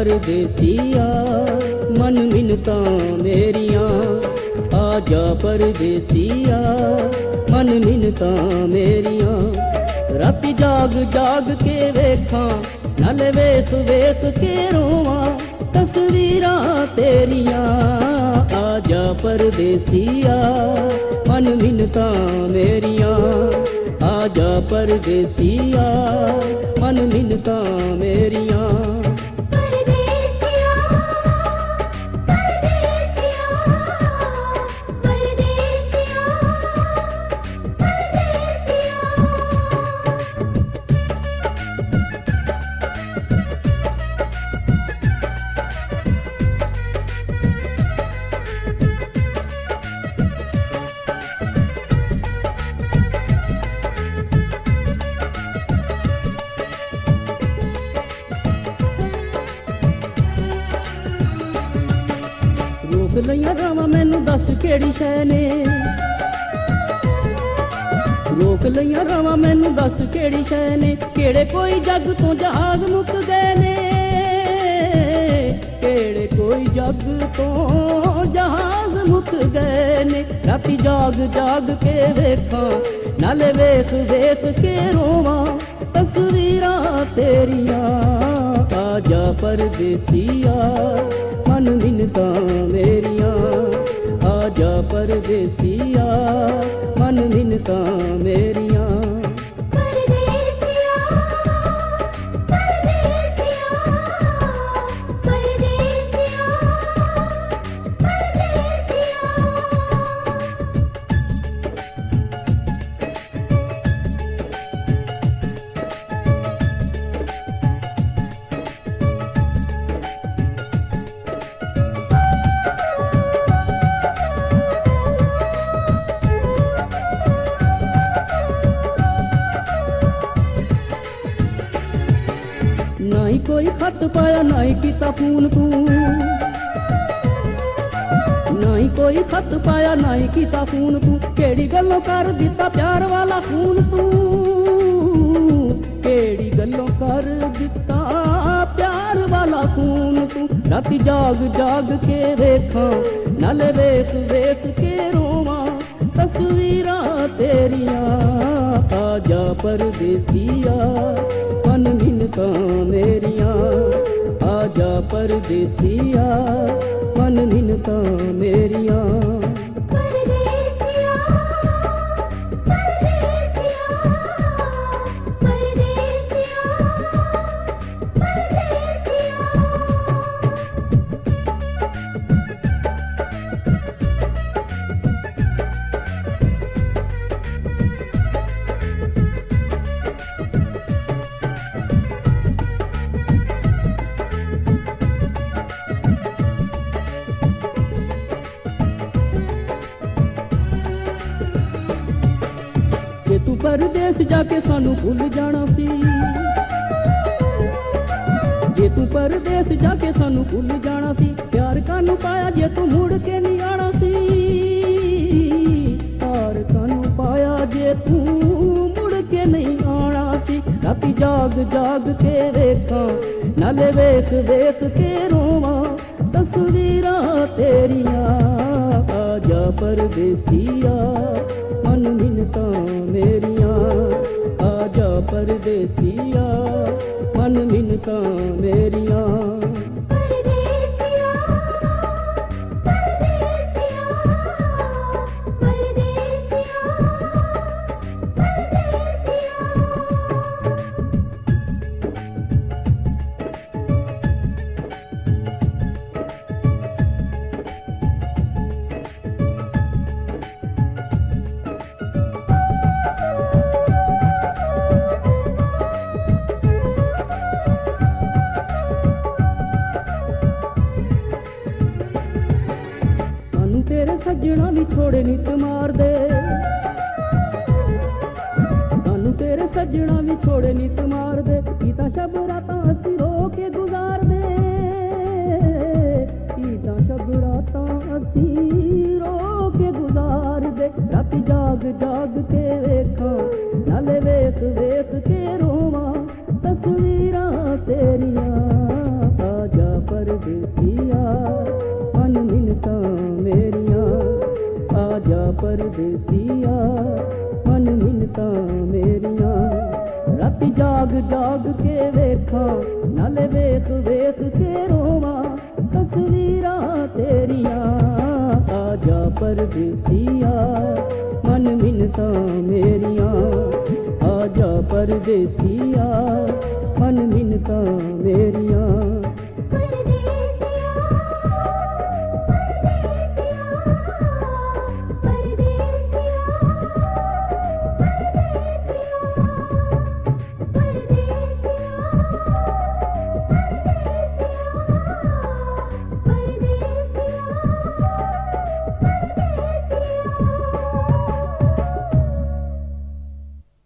परदेसिया मन मिन्नतां मेरियां, आजा परदेसिया मन मिन्नतां मेरियां। राती जाग जाग के वेखां नाले वेख वेख के रोवां तस्वीरां तेरियां, आजा परदेसिया मन मिन्नतां मेरियां, आजा परदेसिया मन मिन्नतां मेरियां। रोक लईयां रावां मैनू दस केड़ी शै ने, रोक लईयां रावां मैनू दस केड़ी शै ने, केड़े कोई जग तो जहाज मुक गए ने, केड़े कोई जग तो जहाज मुक गए ने। राती जाग जाग के वेखां नाले वेख वेख के रोवां तस्वीरां तेरियां, आजा परदेसिया मन मिन्नतां मेरियां, आजा परदेसिया मन मिन्नतां मेरियां। नाई कोई खत पाया नाई कीता फोन तू, नाई कोई खत पाया नाई कीता फोन तू, केड़ी गल्लों कर दिता प्यार वाला खून तू, केड़ी गल्लों कर दिता प्यार वाला खून तू। राती जाग जाग के वेखां नाले वेख वेख के रोवां तस्वीरां तेरियां, आजा परदेसिया मन मिन्नतां मेरियां, आजा परदेसिया मन मिन्नतां मेरियां। जे तू परदेस जाके सानू भुल जाना सी, जे तू परदेस जाके सानू भुल जाना सी, प्यार कानू पाया जे तू मुड़ के नहीं आना सी, प्यार कानू पाया जे तू मुड़ के नहीं आना सी। राती जाग जाग के वेखां नाले वेख वेख के रोवां तस्वीरां तेरियां, आजा परदेसिया मन मिन्नतां मेरियां, आजा परदेसिया मन मिन्नतां मेरियां। तेरे सज्जणा भी छोड़े नित मार दे, सानू तेरे सज्जणा भी छोड़े नित मार दे, कीता शब रातां असीं रो के गुजार दे, कीता शब रातां असीं रो के गुजार दे। राती जाग जाग के वेखां नाले वेख वेख के रोवां तस्वीरां तेरियां, आजा परदेसिया मन मिन्नतां मेरियां राती जाग जाग के वेखां नाले वेख वेख के रोवां तस्वीरां तेरियां आजा परदेसिया मन मिन्नतां मेरियां आजा परदेसिया मन मिन्नतां मेरियां